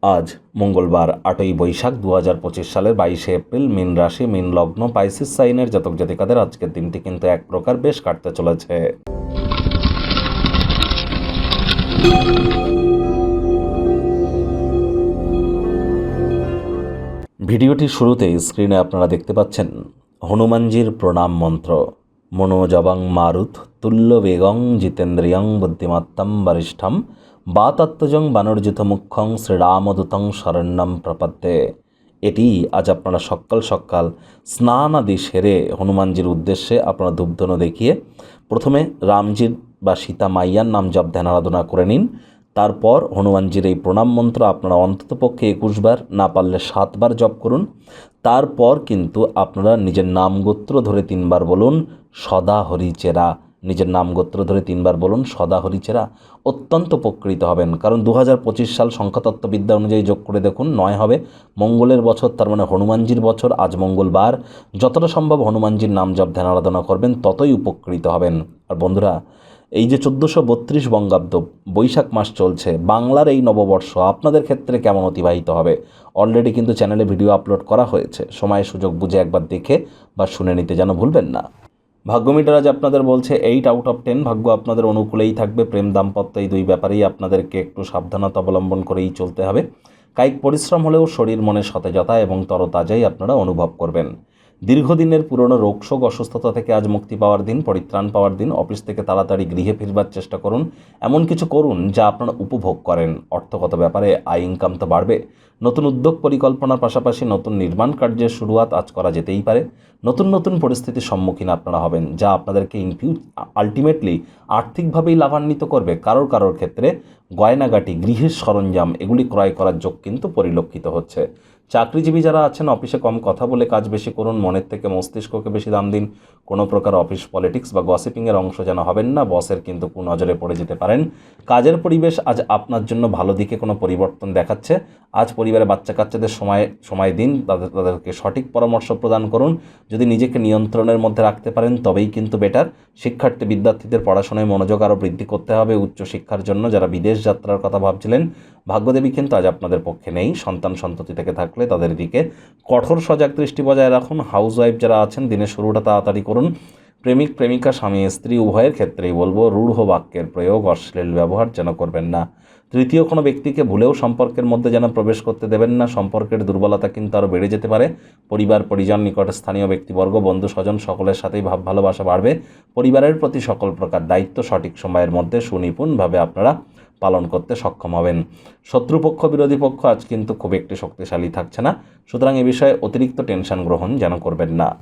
আজ মঙ্গলবার 8ই বৈশাখ 2025 সালের 22শে এপ্রিল। মীন রাশি, মীন লগ্ন, পাইসিস সাইনের জাতক জাতিকাদের আজকের দিনটি কিন্তু এক প্রকার বেশ কাটতে চলেছে। ভিডিওটির শুরুতেই স্ক্রিনে আপনারা দেখতে পাচ্ছেন হনুমানজির প্রণাম মন্ত্র। মনোজবং মারুত তুল্য বেগং জিতেন্দ্রিয়ং বুদ্ধিমত্তম বরিষ্ঠম বাতাত্মজং বানর্জিত মুখ্যং শ্রীরামদূতং শরণ্যম প্রপদ্যে। এটি আজ আপনারা সকাল সকাল স্নান আদি সেরে হনুমানজির উদ্দেশ্যে আপনারা ধূপধুনো দেখিয়ে প্রথমে রামজির বা সীতা মাইয়ার নাম জপ ধ্যান আরাধনা করে নিন। তারপর হনুমানজির এই প্রণাম মন্ত্র আপনারা অন্ততপক্ষে 21 বার, না পারলে 7 বার জপ করুন। তারপর কিন্তু আপনারা নিজের নাম গোত্র ধরে 3 বার বলুন সদা হরিচেরা। নিজের নাম গোত্র ধরে 3 বার বলুন সদা হরিচেরা। অত্যন্ত উপকৃত হবেন, কারণ 2025 সাল সংখ্যাতত্ত্ববিদ্যা অনুযায়ী যোগ করে দেখুন 9 হবে। মঙ্গলের বছর, তার মানে হনুমানজির বছর। আজ মঙ্গলবার, যতটা সম্ভব হনুমানজির নাম জপ ধ্যান আরাধনা করবেন, ততই উপকৃত হবেন। আর বন্ধুরা, এই যে 1432 বঙ্গাব্দ বৈশাখ মাস চলছে, বাংলার এই নববর্ষ আপনাদের ক্ষেত্রে কেমন অতিবাহিত হবে অলরেডি কিন্তু চ্যানেলে ভিডিও আপলোড করা হয়েছে। সময় সুযোগ বুঝে একবার দেখে বা শুনে নিতে যেন ভুলবেন না। ভাগ্যমিটার আজ আপনাদের বলছে 8 আউট অফ 10। ভাগ্য আপনাদের অনুকূলেই থাকবে। প্রেম দাম্পত্য এই দুই ব্যাপারেই আপনাদেরকে একটু সাবধানতা অবলম্বন করেই চলতে হবে। কায়িক পরিশ্রম হলেও শরীর মনে সতেজতা এবং তরতাজাই আপনারা অনুভব করবেন। দীর্ঘদিনের পুরনো রোগশোক অসুস্থতা থেকে আজ মুক্তি পাওয়ার দিন, পরিত্রাণ পাওয়ার দিন। অফিস থেকে তাড়াতাড়ি গৃহে ফিরবার চেষ্টা করুন। এমন কিছু করুন যা আপনারা উপভোগ করেন। অর্থগত ব্যাপারে আয় ইনকাম তো বাড়বে। নতুন উদ্যোগ পরিকল্পনার পাশাপাশি নতুন নির্মাণ কার্যের শুরুয়াত আজ করা যেতেই পারে। নতুন নতুন পরিস্থিতির সম্মুখীন আপনারা হবেন, যা আপনাদেরকে আলটিমেটলি আর্থিকভাবেই লাভান্বিত করবে। কারোর ক্ষেত্রে গয়নাগাটি, গৃহের সরঞ্জাম এগুলি ক্রয় করার যোগ কিন্তু পরিলক্ষিত হচ্ছে। চাকরিজীবী যারা আছেন, অফিসে কম কথা বলে কাজ বেশি করুন। মনের থেকে মস্তিষ্ককে বেশি দাম দিন। কোনো প্রকার অফিস পলিটিক্স বা গসিপিংয়ের অংশ যেন হবেন না। বসের কিন্তু কুনজরে পড়ে যেতে পারেন। কাজের পরিবেশ আজ আপনার জন্য ভালো দিকে কোনো পরিবর্তন দেখাচ্ছে। আজ পরিবারে বাচ্চা কাচ্চাদের সময় দিন, তাদেরকে সঠিক পরামর্শ প্রদান করুন। যদি নিজেকে নিয়ন্ত্রণের মধ্যে রাখতে পারেন তবেই কিন্তু বেটার। বিদ্যার্থীদের পড়াশোনায় মনোযোগ আরও বৃদ্ধি করতে হবে। উচ্চশিক্ষার জন্য যারা বিদেশ যাত্রার কথা ভাবছিলেন, ভাগ্যদেবী কিন্তু আজ আপনাদের পক্ষে নেই। সন্তান সন্ততি থেকে থাকলে তাদের দিকে কঠোর সজাগ দৃষ্টি বজায় রাখুন। হাউসওয়াইফ যারা আছেন, দিনের শুরুটা তাড়াতাড়ি করুন। প্রেমিক প্রেমিকা, স্বামী স্ত্রী উভয়ের ক্ষেত্রেই বলবো রূঢ় বাক্যের প্রয়োগ, অশ্লীল ব্যবহার যেন করবেন না। তৃতীয় কোনো ব্যক্তিকে ভুলেও সম্পর্কের মধ্যে যেন প্রবেশ করতে দেবেন না। সম্পর্কের দুর্বলতা কিন্তু আরও বেড়ে যেতে পারে। পরিবার পরিজন, নিকটে স্থানীয় ব্যক্তিবর্গ, বন্ধু স্বজন সকলের সাথেই ভাব ভালোবাসা বাড়বে। পরিবারের প্রতি সকল প্রকার দায়িত্ব সঠিক সময়ের মধ্যে সুনিপুণভাবে আপনারা পালন করতে সক্ষম হবেন। শত্রুপক্ষ, বিরোধী পক্ষ আজ কিন্তু খুব একটি শক্তিশালী থাকছে না। সুতরাং এ বিষয়ে অতিরিক্ত টেনশন গ্রহণ যেন করবেন না।